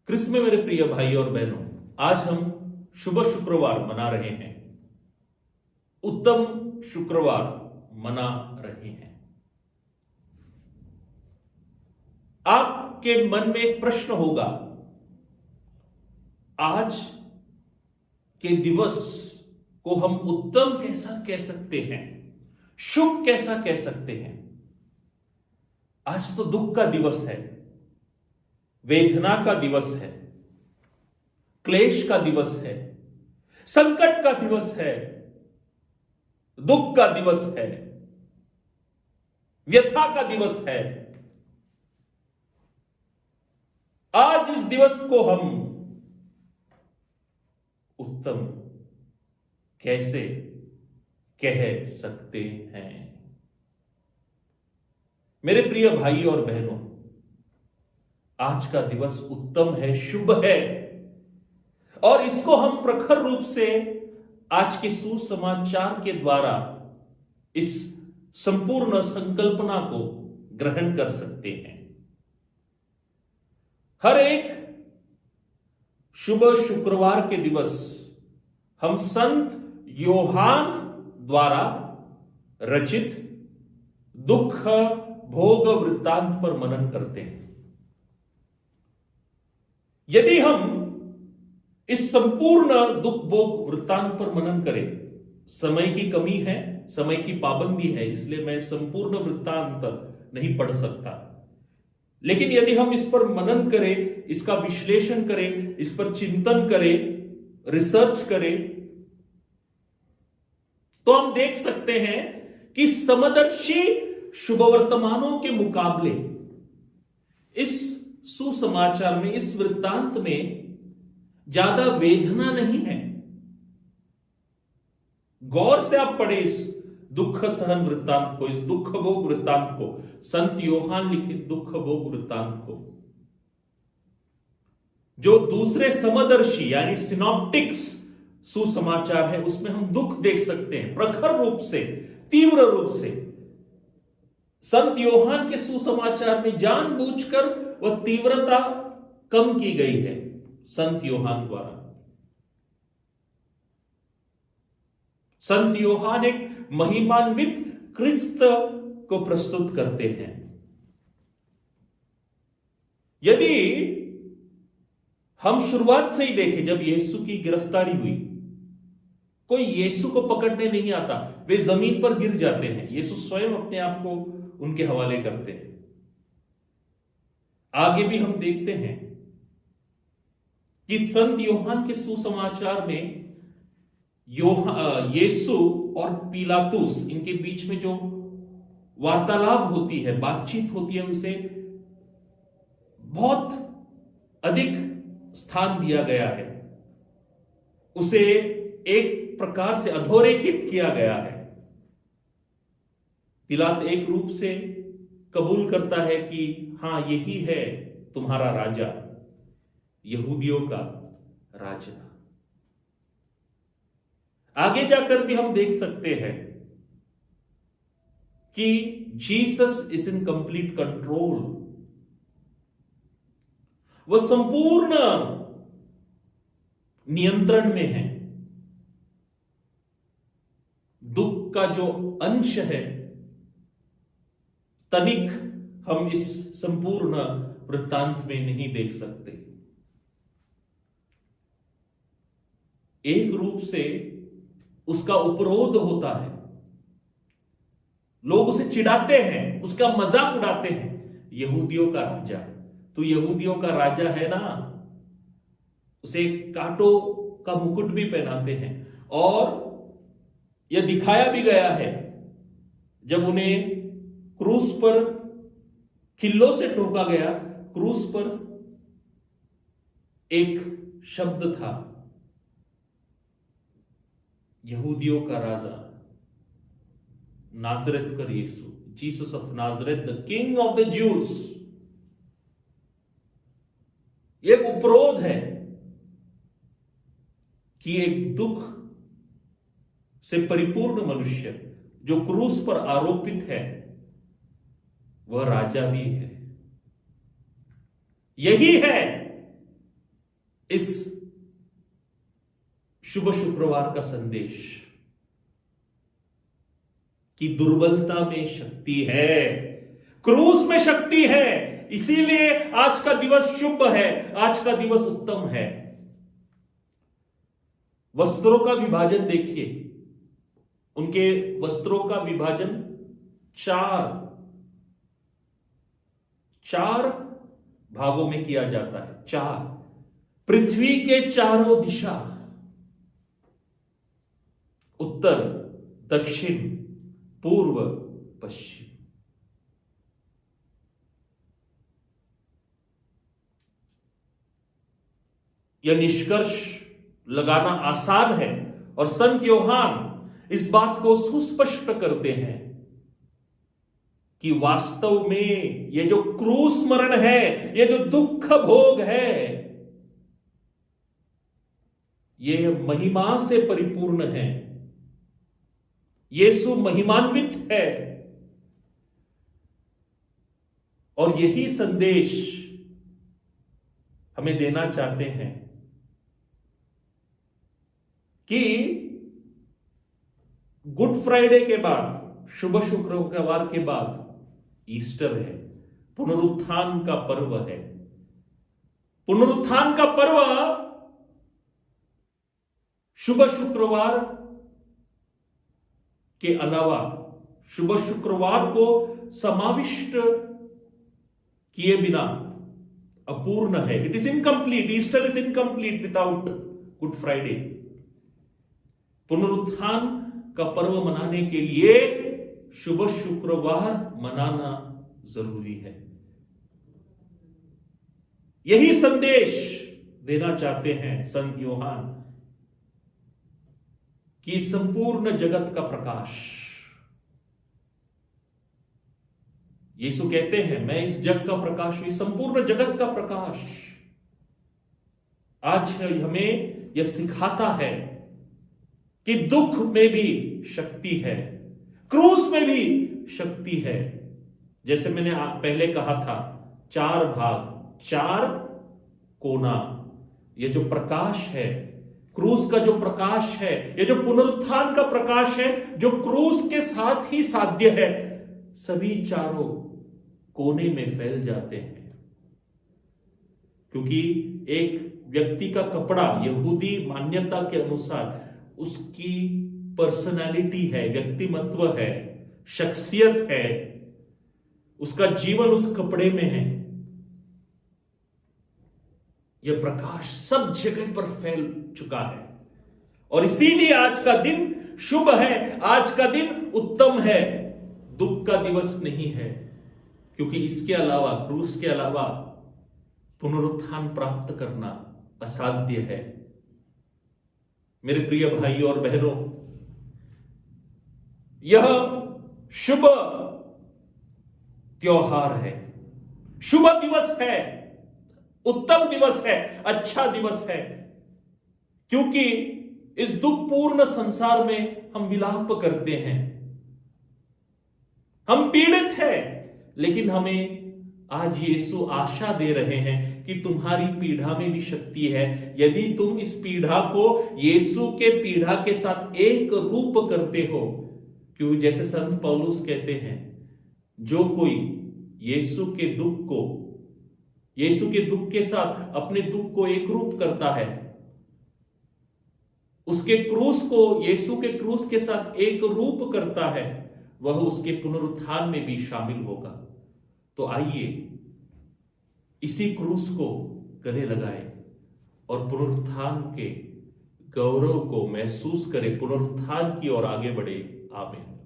क्रिस्त में मेरे प्रिय भाई और बहनों, आज हम शुभ शुक्रवार मना रहे हैं, उत्तम शुक्रवार मना रहे हैं। आपके मन में एक प्रश्न होगा, आज के दिवस को हम उत्तम कैसा कह सकते हैं, शुभ कैसा कह सकते हैं? आज तो दुख का दिवस है, वेदना का दिवस है, क्लेश का दिवस है, संकट का दिवस है, दुख का दिवस है, व्यथा का दिवस है। आज इस दिवस को हम उत्तम कैसे कह सकते हैं? मेरे प्रिय भाई और बहनों, आज का दिवस उत्तम है, शुभ है, और इसको हम प्रखर रूप से आज के सुसमाचार के द्वारा इस संपूर्ण संकल्पना को ग्रहण कर सकते हैं। हर एक शुभ शुक्रवार के दिवस हम संत योहान द्वारा रचित दुख भोग वृत्तांत पर मनन करते हैं। यदि हम इस संपूर्ण दुख भोग वृत्तांत पर मनन करें, समय की कमी है, समय की पाबंदी है, इसलिए मैं संपूर्ण वृत्तांत नहीं पढ़ सकता, लेकिन यदि हम इस पर मनन करें, इसका विश्लेषण करें, इस पर चिंतन करें, रिसर्च करें, तो हम देख सकते हैं कि समदर्शी शुभ वर्तमानों के मुकाबले इस सुसमाचार में, इस वृत्तांत में ज्यादा वेदना नहीं है। गौर से आप पढ़े इस दुख सहन वृत्तांत को, इस दुख भोग वृत्तांत को, संत योहान लिखित दुख भोग वृत्तांत को। जो दूसरे समदर्शी यानी सिनॉप्टिक्स सुसमाचार है, उसमें हम दुख देख सकते हैं प्रखर रूप से, तीव्र रूप से। संत योहान के सुसमाचार में जानबूझकर वह तीव्रता कम की गई है संत योहान द्वारा। संत योहान एक महिमान्वित क्रिस्त को प्रस्तुत करते हैं। यदि हम शुरुआत से ही देखें, जब यीशु की गिरफ्तारी हुई, कोई यीशु को पकड़ने नहीं आता, वे जमीन पर गिर जाते हैं। यीशु स्वयं अपने आप को उनके हवाले करते हैं। आगे भी हम देखते हैं कि संत योहान के सुसमाचार में यीशु और पिलातुस, इनके बीच में जो वार्तालाप होती है, बातचीत होती है, उसे बहुत अधिक स्थान दिया गया है। उसे एक प्रकार से अधोरेखित किया गया है। पिलात एक रूप से कबूल करता है कि हां, यही है तुम्हारा राजा, यहूदियों का राजा। आगे जाकर भी हम देख सकते हैं कि Jesus is in complete control. वह संपूर्ण नियंत्रण में है। दुख का जो अंश है, तनिक हम इस संपूर्ण वृत्तांत में नहीं देख सकते। एक रूप से उसका उपरोध होता है, लोग उसे चिढ़ाते हैं, उसका मजाक उड़ाते हैं। यहूदियों का राजा, तो यहूदियों का राजा है ना, उसे कांटों का मुकुट भी पहनाते हैं। और यह दिखाया भी गया है, जब उन्हें क्रूस पर किल्लों से ठोका गया, क्रूस पर एक शब्द था, यहूदियों का राजा, नाजरेत का यीशु, Jesus of Nazareth, the king of the Jews. एक उपरोध है कि एक दुख से परिपूर्ण मनुष्य जो क्रूस पर आरोपित है, वह राजा भी है। यही है इस शुभ शुक्रवार का संदेश कि दुर्बलता में शक्ति है, क्रूस में शक्ति है, इसीलिए आज का दिवस शुभ है, आज का दिवस उत्तम है। वस्त्रों का विभाजन देखिए, उनके वस्त्रों का विभाजन चार भागों में किया जाता है। चार, पृथ्वी के चारों दिशा, उत्तर, दक्षिण, पूर्व, पश्चिम। यह निष्कर्ष लगाना आसान है और संत योहान इस बात को सुस्पष्ट करते हैं कि वास्तव में ये जो क्रूस मरण है, ये जो दुख भोग है, ये महिमा से परिपूर्ण है। यीशु महिमान्वित है और यही संदेश हमें देना चाहते हैं कि गुड फ्राइडे के बाद, शुभ शुक्रवार के बाद ईस्टर है, पुनरुत्थान का पर्व है। पुनरुत्थान का पर्व शुभ शुक्रवार के अलावा, शुभ शुक्रवार को समाविष्ट किए बिना अपूर्ण है। It is incomplete, Easter is incomplete without good Friday. पुनरुत्थान का पर्व मनाने के लिए शुभ शुक्रवार मनाना जरूरी है। यही संदेश देना चाहते हैं संत योहान कि संपूर्ण जगत का प्रकाश, यीशु कहते हैं मैं इस जग का प्रकाश हूं, संपूर्ण जगत का प्रकाश। आज हमें यह सिखाता है कि दुख में भी शक्ति है, क्रूस में भी शक्ति है। जैसे मैंने पहले कहा था, चार भाग, चार कोना। ये जो प्रकाश है, क्रूस का जो प्रकाश है, ये जो पुनरुत्थान का प्रकाश है, जो क्रूस के साथ ही साध्य है, सभी चारों कोने में फैल जाते हैं। क्योंकि एक व्यक्ति का कपड़ा यहूदी मान्यता के अनुसार उसकी पर्सनालिटी है, व्यक्तिमत्व है, शख्सियत है, उसका जीवन उस कपड़े में है। यह प्रकाश सब जगह पर फैल चुका है और इसीलिए आज का दिन शुभ है, आज का दिन उत्तम है, दुख का दिवस नहीं है। क्योंकि इसके अलावा, क्रूस के अलावा पुनरुत्थान प्राप्त करना असाध्य है। मेरे प्रिय भाइयों और बहनों, यह शुभ त्योहार है, शुभ दिवस है, उत्तम दिवस है, अच्छा दिवस है। क्योंकि इस दुखपूर्ण संसार में हम विलाप करते हैं, हम पीड़ित हैं, लेकिन हमें आज यीशु आशा दे रहे हैं कि तुम्हारी पीड़ा में भी शक्ति है। यदि तुम इस पीड़ा को यीशु के पीड़ा के साथ एक रूप करते हो, क्योंकि जैसे संत पौलुस कहते हैं, जो कोई यीशु के दुख के साथ अपने दुख को एक रूप करता है, उसके क्रूस को यीशु के क्रूस के साथ एक रूप करता है, वह उसके पुनरुत्थान में भी शामिल होगा। तो आइए इसी क्रूस को गले लगाए और पुनरुत्थान के गौरव को महसूस करें, पुनरुत्थान की ओर आगे बढ़े। आमीन।